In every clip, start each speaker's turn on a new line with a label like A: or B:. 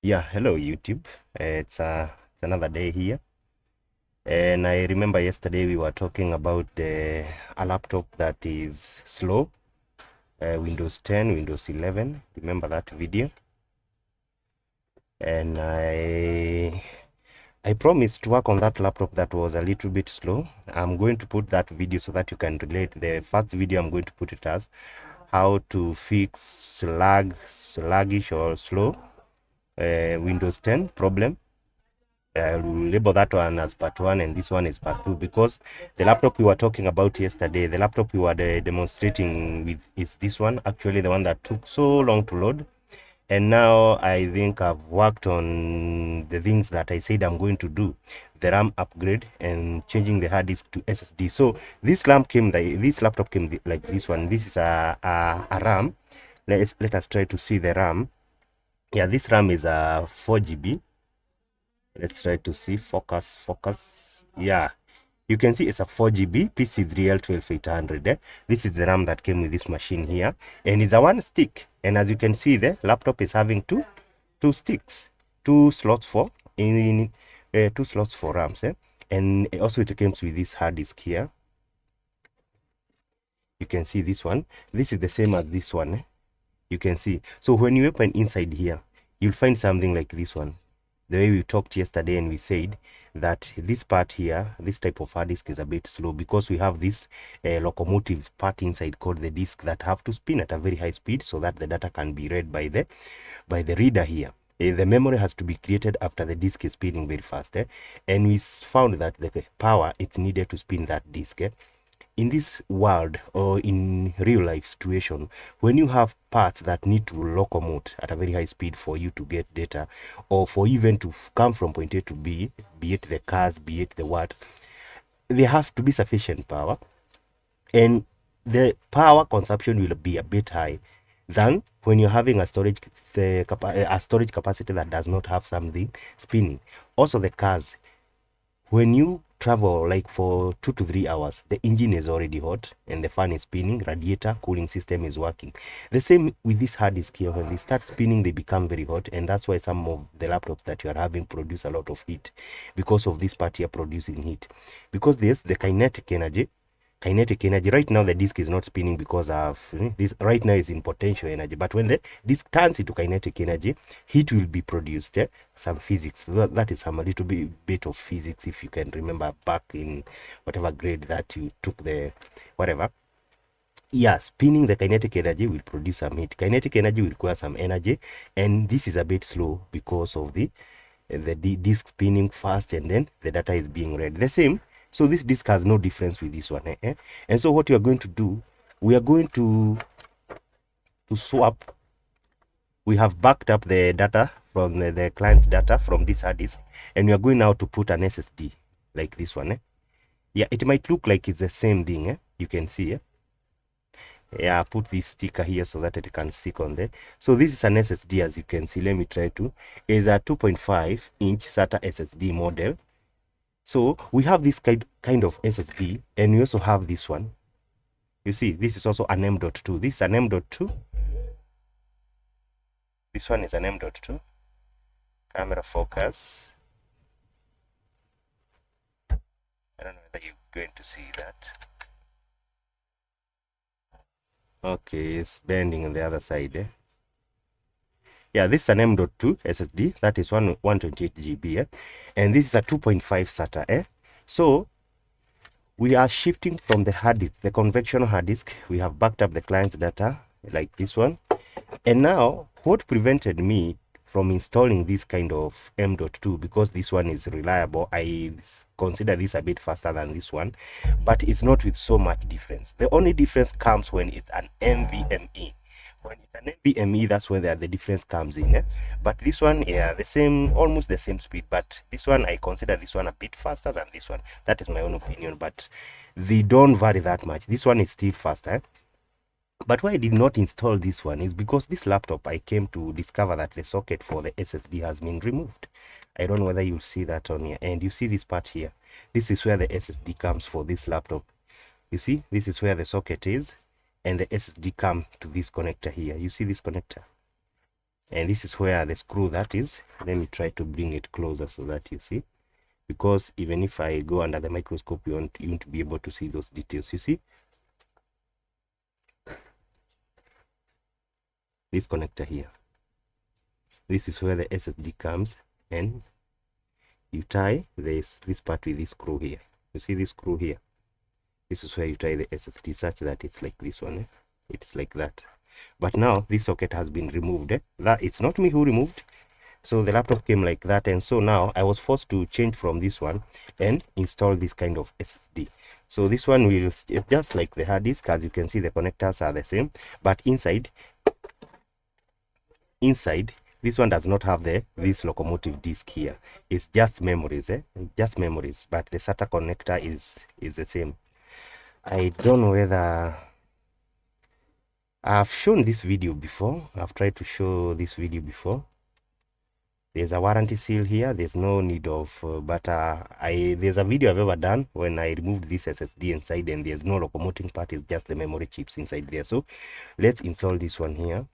A: Yeah, hello YouTube. It's another day here, and I remember yesterday we were talking about a laptop that is slow, Windows 10, Windows 11. Remember that video? And I promised to work on that laptop that was a little bit slow. I'm going to put that video so that you can relate. The first video I'm going to put it as how to fix sluggish or slow Windows 10 problem. We'll label that one as part one and this one is part two, because the laptop we were talking about yesterday, the laptop we were demonstrating with, is this one, actually the one that took so long to load. And now I think I've worked on the things that I said I'm going to do, the RAM upgrade and changing the hard disk to SSD. So this laptop came like this one. This is a RAM. Let us try to see the RAM. Yeah, this RAM is a 4 GB. Let's try to see. Focus. Yeah, you can see it's a 4 GB PC3L12800. This is the RAM that came with this machine here, and it's a one stick. And as you can see, the laptop is having two sticks, two slots for two slots for RAMs. And also it comes with this hard disk here. You can see this one. This is the same as this one. You can see. So when you open inside here, you'll find something like this one. The way we talked yesterday, and we said that this part here, this type of hard disk is a bit slow because we have this locomotive part inside called the disk that have to spin at a very high speed so that the data can be read by the reader here. The memory has to be created after the disk is spinning very fast, and we found that the power it's needed to spin that disk. In this world or in real life situation, when you have parts that need to locomote at a very high speed for you to get data, or for even to come from point A to B, be it the cars, be it the what, they have to be sufficient power, and the power consumption will be a bit high than when you're having a storage capacity that does not have something spinning. Also the cars, when you travel like for 2 to 3 hours, the engine is already hot and the fan is spinning, radiator cooling system is working. The same with this hard disk here. When they start spinning, they become very hot, and that's why some of the laptops that you are having produce a lot of heat, because of this part here producing heat. Because there's the kinetic energy. Right now the disk is not spinning because of this. Right now is in potential energy, but when the disk turns into kinetic energy, heat will be produced. Some physics, that is some a little bit of physics, if you can remember back in whatever grade that you took, the whatever. Yeah, spinning the kinetic energy will produce some heat. Kinetic energy will require some energy, and this is a bit slow because of the disk spinning fast, and then the data is being read the same. So this disk has no difference with this one. And so what we are going to do, we are going to swap. We have backed up the data from the client's data from this hard disk, and we are going now to put an SSD like this one. Yeah, it might look like it's the same thing. You can see. Yeah, put this sticker here so that it can stick on there. So this is an SSD, as you can see. Let me try to. Is a 2.5-inch SATA SSD model. So we have this kind of SSD, and we also have this one. You see, this is also an M.2. This is an M.2. This one is an M.2. Camera focus. I don't know whether you're going to see that. Okay, it's bending on the other side. Yeah, this is an M.2 SSD. That is 128 GB. And this is a 2.5 SATA. So we are shifting from the hard disk, the conventional hard disk. We have backed up the client's data like this one. And now what prevented me from installing this kind of M.2, because this one is reliable, I consider this a bit faster than this one, but it's not with so much difference. The only difference comes when it's an NVMe. When it's an NVMe, that's when the difference comes in. But this one, yeah, the same, almost the same speed. But this one, I consider this one a bit faster than this one. That is my own opinion, but they don't vary that much. This one is still faster. But why I did not install this one is because this laptop, I came to discover that the socket for the SSD has been removed. I don't know whether you'll see that on here. And you see this part here. This is where the SSD comes for this laptop. You see, this is where the socket is, and the SSD come to this connector here. You see this connector? and this is where the screw that is. Let me try to bring it closer so that you see, because even if I go under the microscope, you won't be able to see those details. You see this connector here, this is where the SSD comes, and you tie this part with this screw here. You see this screw here, this is where you tie the SSD such that it's like this one, it's like that. But now this socket has been removed, that it's not me who removed. So the laptop came like that, and so now I was forced to change from this one and install this kind of SSD. So this one will, it's just like the hard disk. As you can see, the connectors are the same, but inside this one does not have this locomotive disk here. It's just memories, just memories, but the SATA connector is the same. I don't know whether I've shown this video before. I've tried to show this video before. There's a warranty seal here. There's no need of, but there's a video I've ever done when I removed this SSD inside, and there's no locomotive part. It's just the memory chips inside there. So let's install this one here.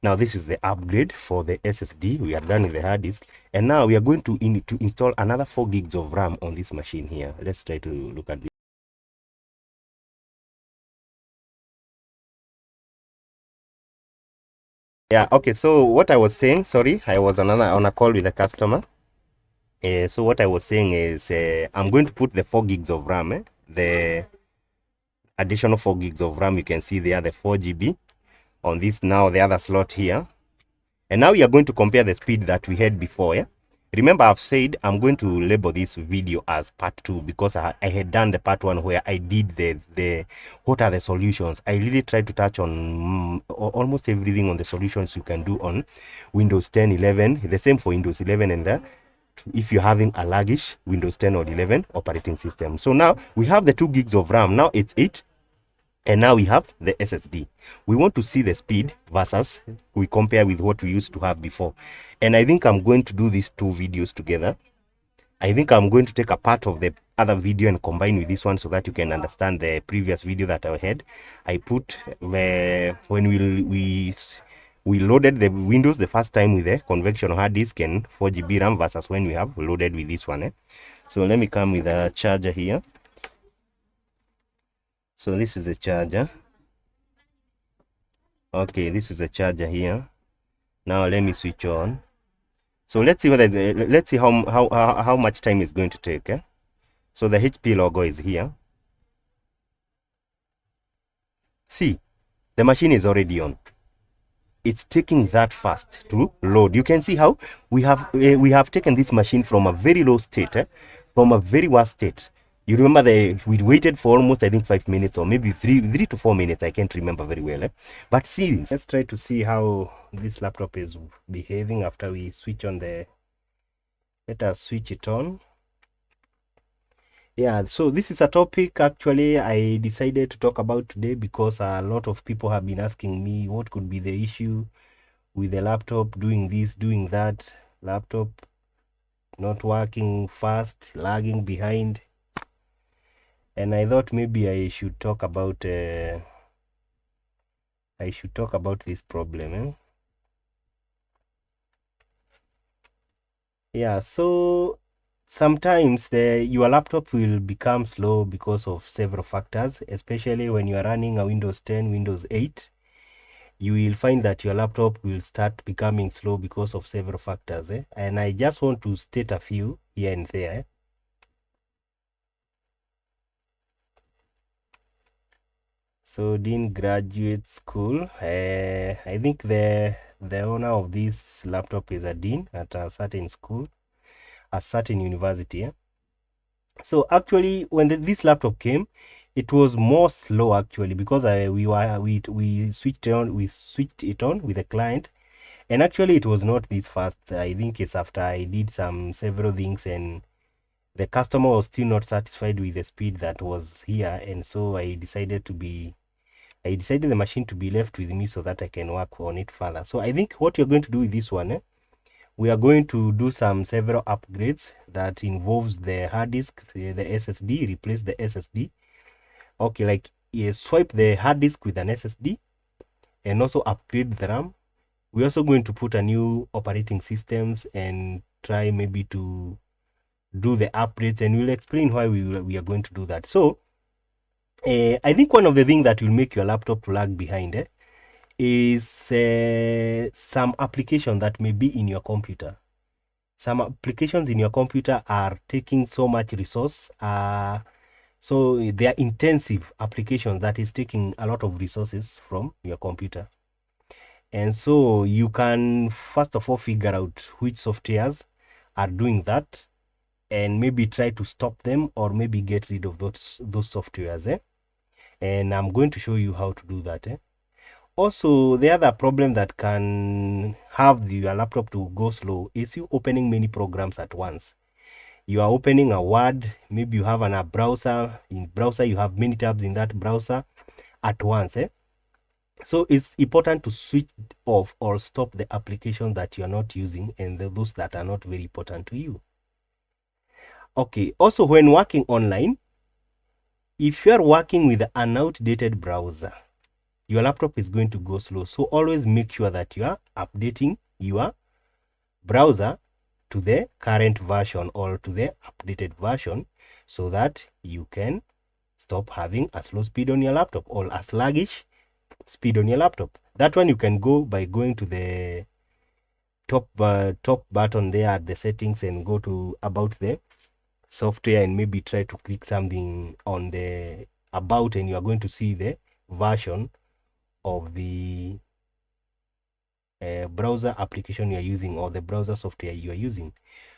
A: Now this is the upgrade for the SSD. We are done with the hard disk, and now we are going to install another 4 gigs of RAM on this machine here. Let's try to look at this. Yeah, okay, so what I was saying, sorry, I was on a call with a customer. So what I was saying is I'm going to put the 4 gigs of RAM, the additional 4 gigs of RAM. You can see there the 4 GB on this, now the other slot here. And now we are going to compare the speed that we had before. Yeah, remember I've said I'm going to label this video as part 2 because I had done the part 1 where I did the what are the solutions. I really tried to touch on almost everything on the solutions you can do on Windows 10, 11, the same for Windows 11, and if you're having a laggish Windows 10 or 11 operating system. So now we have the 2 gigs of RAM. Now it's 8. And now we have the SSD. We want to see the speed versus we compare with what we used to have before. And I think I'm going to do these 2 videos together. I think I'm going to take a part of the other video and combine with this one so that you can understand the previous video that I had. I put when we loaded the Windows the first time with a conventional hard disk and 4 GB RAM versus when we have loaded with this one. So let me come with a charger here. So this is the charger. Okay, this is the charger here. Now let me switch on. So let's see whether let's see how much time it's going to take. So the HP logo is here. See, the machine is already on. It's taking that fast to load. You can see how we have taken this machine from a very low state, from a very worst state. You remember we waited for almost, I think, 5 minutes or maybe 3 to 4 minutes. I can't remember very well. But see, let's try to see how this laptop is behaving after we switch on let us switch it on. Yeah, so this is a topic actually I decided to talk about today because a lot of people have been asking me what could be the issue with the laptop doing this, doing that, laptop not working fast, lagging behind. And I thought maybe I should talk about this problem. Yeah, so sometimes your laptop will become slow because of several factors, especially when you are running a Windows 10, Windows 8. You will find that your laptop will start becoming slow because of several factors. And I just want to state a few here and there. So Dean Graduate School, I think the owner of this laptop is a dean at a certain school, a certain university. So actually, when this laptop came, it was more slow actually because we switched it on with the client, and actually it was not this fast. I think it's after I did several things and the customer was still not satisfied with the speed that was here, and so I decided the machine to be left with me so that I can work on it further. So I think what you're going to do with this one, we are going to do several upgrades that involves the hard disk, the SSD, replace the SSD. Okay, like swipe the hard disk with an SSD and also upgrade the RAM We're also going to put a new operating systems and try maybe to do the updates, and we'll explain why we are going to do that. So I think one of the things that will make your laptop lag behind is some application that may be in your computer. Some applications in your computer are taking so much resource. So they are intensive applications that is taking a lot of resources from your computer. And so you can first of all figure out which softwares are doing that and maybe try to stop them or maybe get rid of those softwares. And I'm going to show you how to do that. Also, the other problem that can have your laptop to go slow is you opening many programs at once. You are opening a Word, maybe you have a browser. In browser, you have many tabs in that browser at once. So it's important to switch off or stop the application that you are not using and those that are not very important to you. Okay, also when working online, if you are working with an outdated browser, your laptop is going to go slow. So always make sure that you are updating your browser to the current version or to the updated version so that you can stop having a slow speed on your laptop or a sluggish speed on your laptop. That one you can go by going to the top button there at the settings and go to about the software and maybe try to click something on the about, and you are going to see the version of the browser application you are using or the browser software you are using.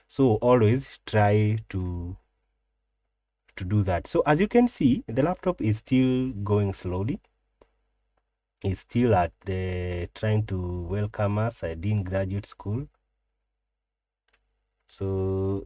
A: So always try to do that. So as you can see, the laptop is still going slowly. It's still at the trying to welcome us. I did graduate school. So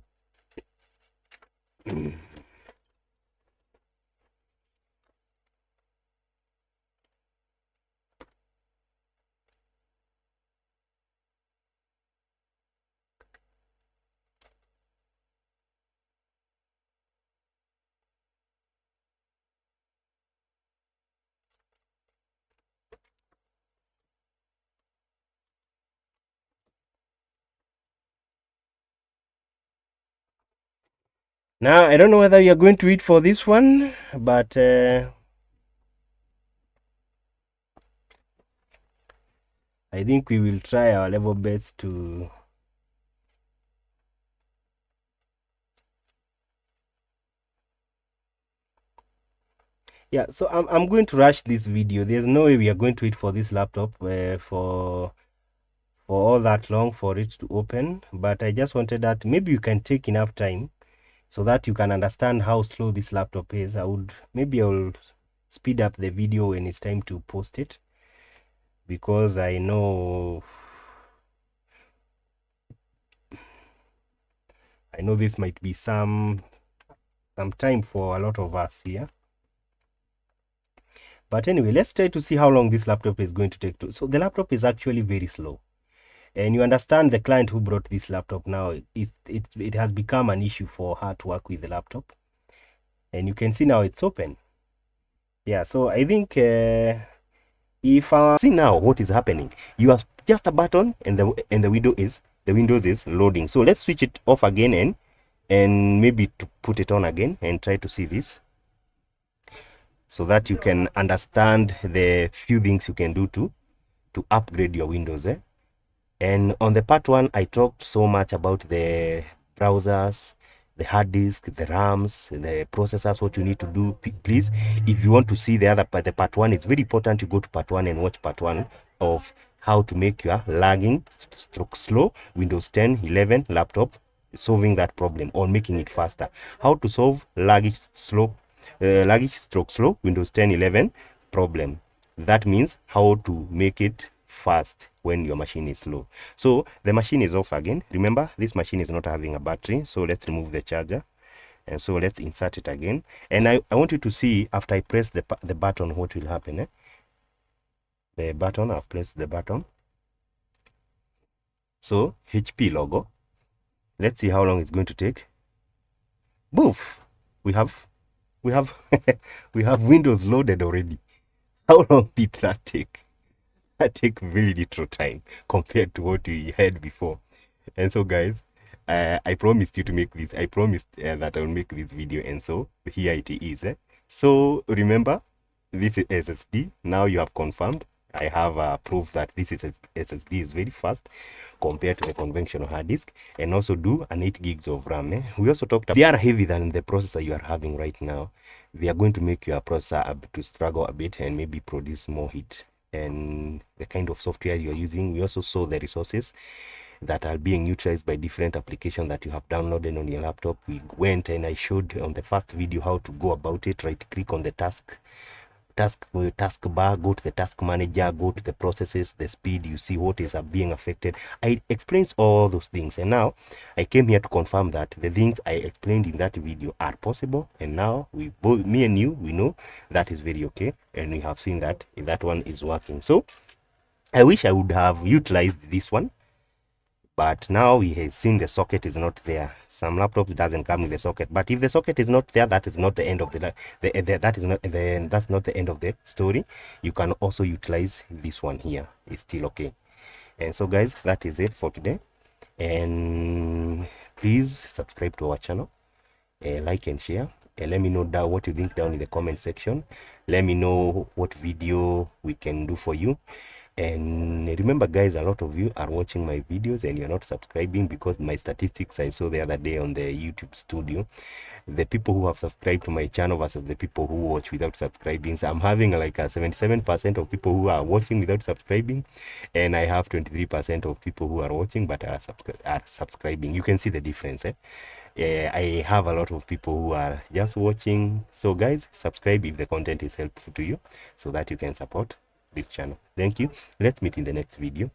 A: now I don't know whether you're going to eat for this one, but I think we will try our level best to so I'm going to rush this video. There's no way we are going to wait for this laptop for all that long for it to open, but I just wanted that maybe you can take enough time so that you can understand how slow this laptop is. I'll speed up the video when it's time to post it, because I know this might be some time for a lot of us here. But anyway, let's try to see how long this laptop is going to take to. So the laptop is actually very slow. And you understand the client who brought this laptop now, it has become an issue for her to work with the laptop. And you can see now it's open. Yeah, so I think if see now what is happening, you have just a button and the Windows is loading. So let's switch it off again and maybe to put it on again and try to see this, so that you can understand the few things you can do to upgrade your Windows. And on the part one, I talked so much about the browsers, the hard disk, the RAMs, the processors, what you need to do. Please, if you want to see the other part, the part one, it's very important to go to part one and watch part one of how to make your lagging stroke slow Windows 10, 11 laptop, solving that problem or making it faster. How to solve laggish stroke slow Windows 10, 11 problem. That means how to make it fast when your machine is slow. So the machine is off again. Remember, this machine is not having a battery, so let's remove the charger, and so let's insert it again. And I want you to see after I press the button what will happen. The button, I've pressed the button, so HP logo. Let's see how long it's going to take. Boof, we have we have Windows loaded already. How long did that take? take very little time compared to what we had before. And so guys, I promised you to make this. I promised that I will make this video, and so here it is. So remember, this is SSD. Now you have confirmed. I have proof that this is SSD is very fast compared to the conventional hard disk, and also do an 8 gigs of RAM. We also talked about they are heavier than the processor you are having right now. They are going to make your processor to struggle a bit and maybe produce more heat. And the kind of software you are using, we also saw the resources that are being utilized by different applications that you have downloaded on your laptop. We went and I showed on the first video how to go about it. Right click on the taskbar, go to the task manager, go to the processes, the speed, you see what is being affected. I explained all those things, and now I came here to confirm that the things I explained in that video are possible, and now we both, me and you, we know that is very okay, and we have seen that that one is working. So I wish I would have utilized this one, but now we have seen the socket is not there. Some laptops doesn't come with the socket, but if the socket is not there, that is not the end of that's not the end of the story. You can also utilize this one here. It's still okay. And so guys, that is it for today, and please subscribe to our channel, like and share, and let me know down what you think down in the comment section. Let me know what video we can do for you. And remember guys, a lot of you are watching my videos and you're not subscribing, because my statistics I saw the other day on the YouTube studio, the people who have subscribed to my channel versus the people who watch without subscribing. So I'm having like a 77% of people who are watching without subscribing, and I have 23% of people who are watching but are subscribing. You can see the difference. I have a lot of people who are just watching. So guys, subscribe if the content is helpful to you, so that you can support this channel. Thank you. Let's meet in the next video.